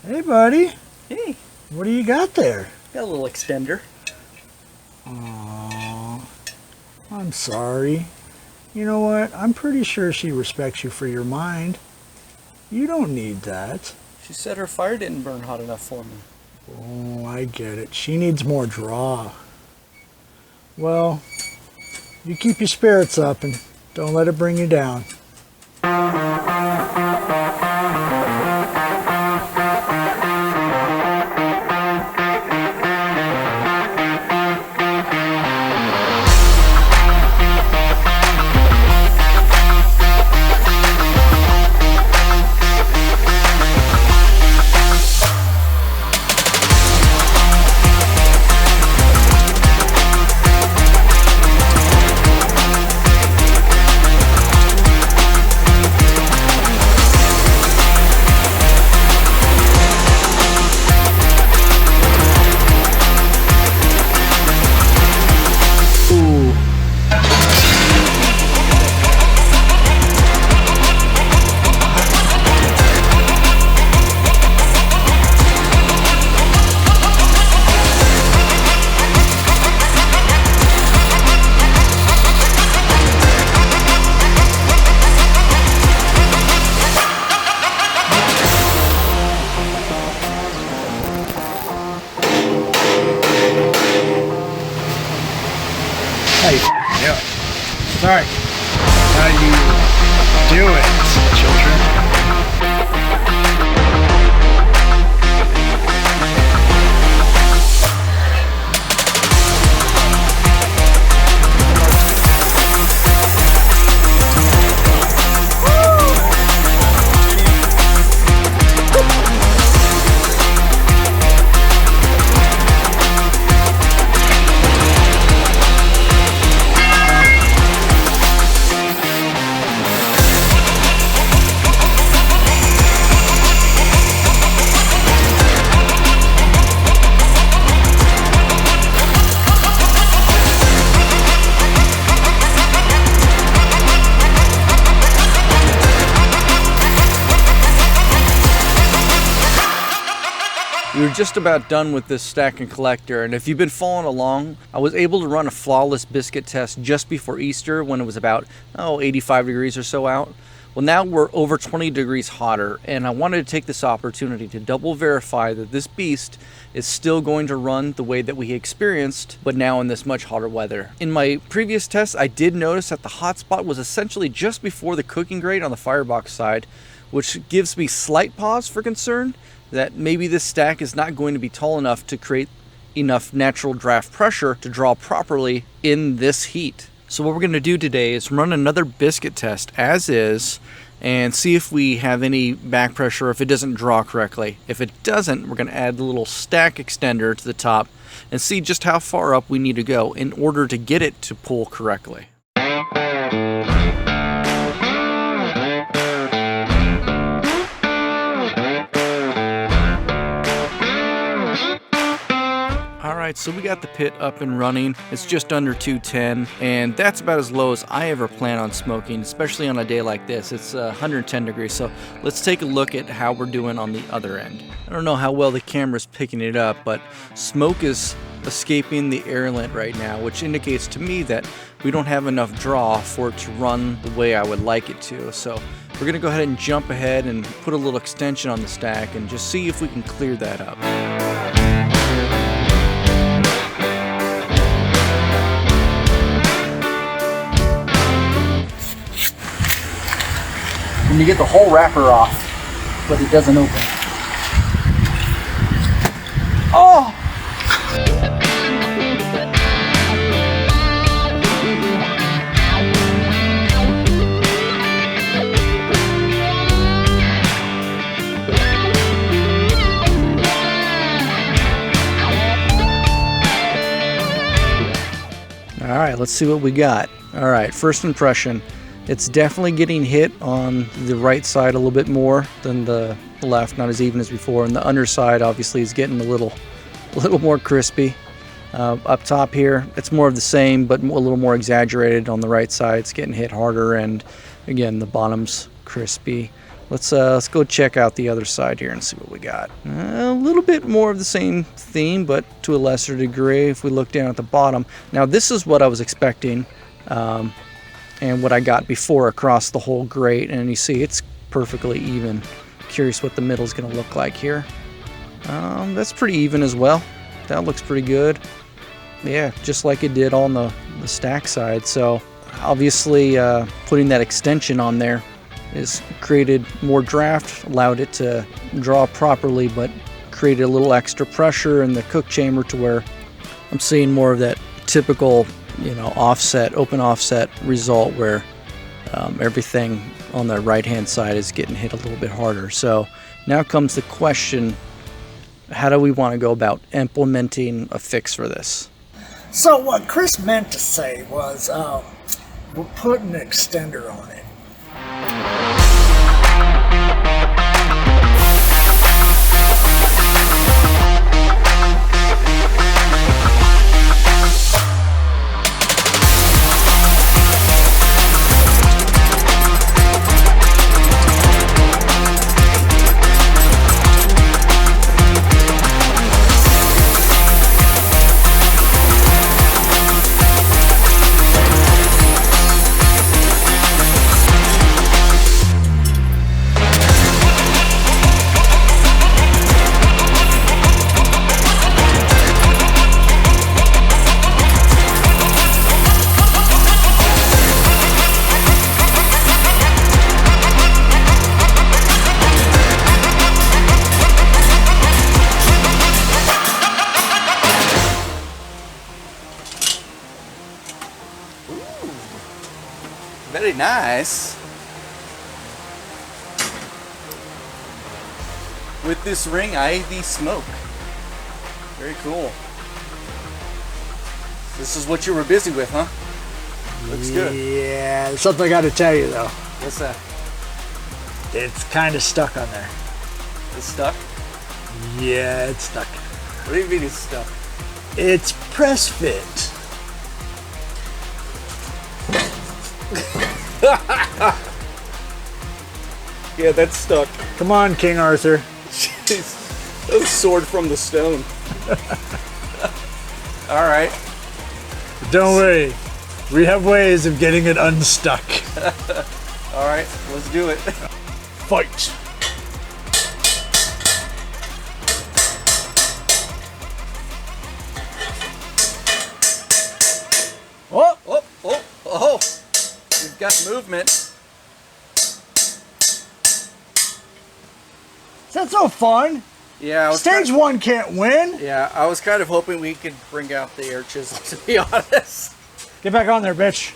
Hey, buddy. Hey. What do you got there? Got a little extender. Aww. I'm sorry. You know what? I'm pretty sure she respects you for your mind. You don't need that. She said her fire didn't burn hot enough for me. Oh, I get it. She needs more draw. Well, you keep your spirits up and don't let it bring you down. Hey, yeah. Sorry. How you doing, children? We were just about done with this stack and collector, and if you've been following along, I was able to run a flawless biscuit test just before Easter when it was about 85 degrees or so out. Well, now we're over 20 degrees hotter, and I wanted to take this opportunity to double verify that this beast is still going to run the way that we experienced, but now in this much hotter weather. In my previous test, I did notice that the hot spot was essentially just before the cooking grate on the firebox side, which gives me slight pause for concern that maybe this stack is not going to be tall enough to create enough natural draft pressure to draw properly in this heat. So what we're going to do today is run another biscuit test as is and see if we have any back pressure, if it doesn't draw correctly. If it doesn't, we're going to add a little stack extender to the top and see just how far up we need to go in order to get it to pull correctly. Alright, so we got the pit up and running. It's just under 210, and that's about as low as I ever plan on smoking, especially on a day like this. It's 110 degrees, so let's take a look at how we're doing on the other end. I don't know how well the camera's picking it up, but smoke is escaping the air inlet right now, which indicates to me that we don't have enough draw for it to run the way I would like it to. So we're going to go ahead and jump ahead and put a little extension on the stack and just see if we can clear that up. And you get the whole wrapper off, but it doesn't open. Oh! All right, let's see what we got. All right, first impression. It's definitely getting hit on the right side a little bit more than the left, not as even as before. And the underside obviously is getting a little more crispy. Up top here, it's more of the same, but a little more exaggerated on the right side. It's getting hit harder, and again, the bottom's crispy. Let's go check out the other side here and see what we got. A little bit more of the same theme, but to a lesser degree. If we look down at the bottom, now this is what I was expecting, and what I got before across the whole grate, and you see it's perfectly even. Curious what the middle is going to look like here. That's pretty even as well. That looks pretty good. Yeah, just like it did on the stack side. So obviously putting that extension on there has created more draft, allowed it to draw properly, but created a little extra pressure in the cook chamber to where I'm seeing more of that typical, you know, offset, open offset result where everything on the right hand side is getting hit a little bit harder. So now comes the question, how do we want to go about implementing a fix for this? So what Chris meant to say was we'll put an extender on it. Very nice. With this ring, I thee smoke. Very cool. This is what you were busy with, huh? Looks good. Yeah, there's something I got to tell you though. What's that? It's kind of stuck on there. It's stuck? Yeah, it's stuck. What do you mean it's stuck? It's press fit. Yeah, that's stuck. Come on, King Arthur. Jeez, that was sword from the stone. All right. Don't worry. We have ways of getting it unstuck. All right, let's do it. Fight. Oh! Oh, oh, oh. We've got movement. Is that so fun? Yeah, Stage 1 can't win. Yeah, I was kind of hoping we could bring out the air chisel, to be honest. Get back on there, bitch.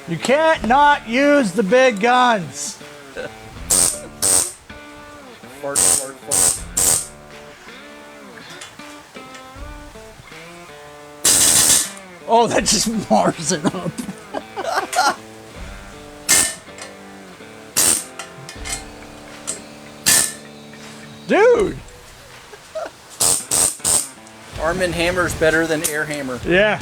You can't not use the big guns. Fart, fart, fart. Oh, that just mars it up. Dude. Arm hammer's better than air hammer. Yeah.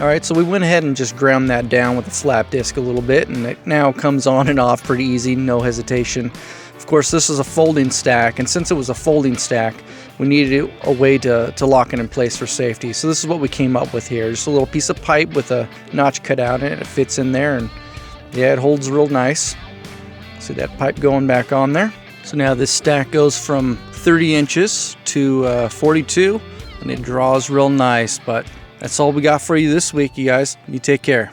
All right, so we went ahead and just ground that down with a flap disc a little bit, and it now comes on and off pretty easy, no hesitation. Of course, this is a folding stack, and since it was a folding stack, we needed a way to lock it in place for safety. So this is what we came up with here. Just a little piece of pipe with a notch cut out in it. It fits in there, and yeah, it holds real nice. See that pipe going back on there. So now this stack goes from 30 inches to 42, and it draws real nice, but that's all we got for you this week, you guys. You take care.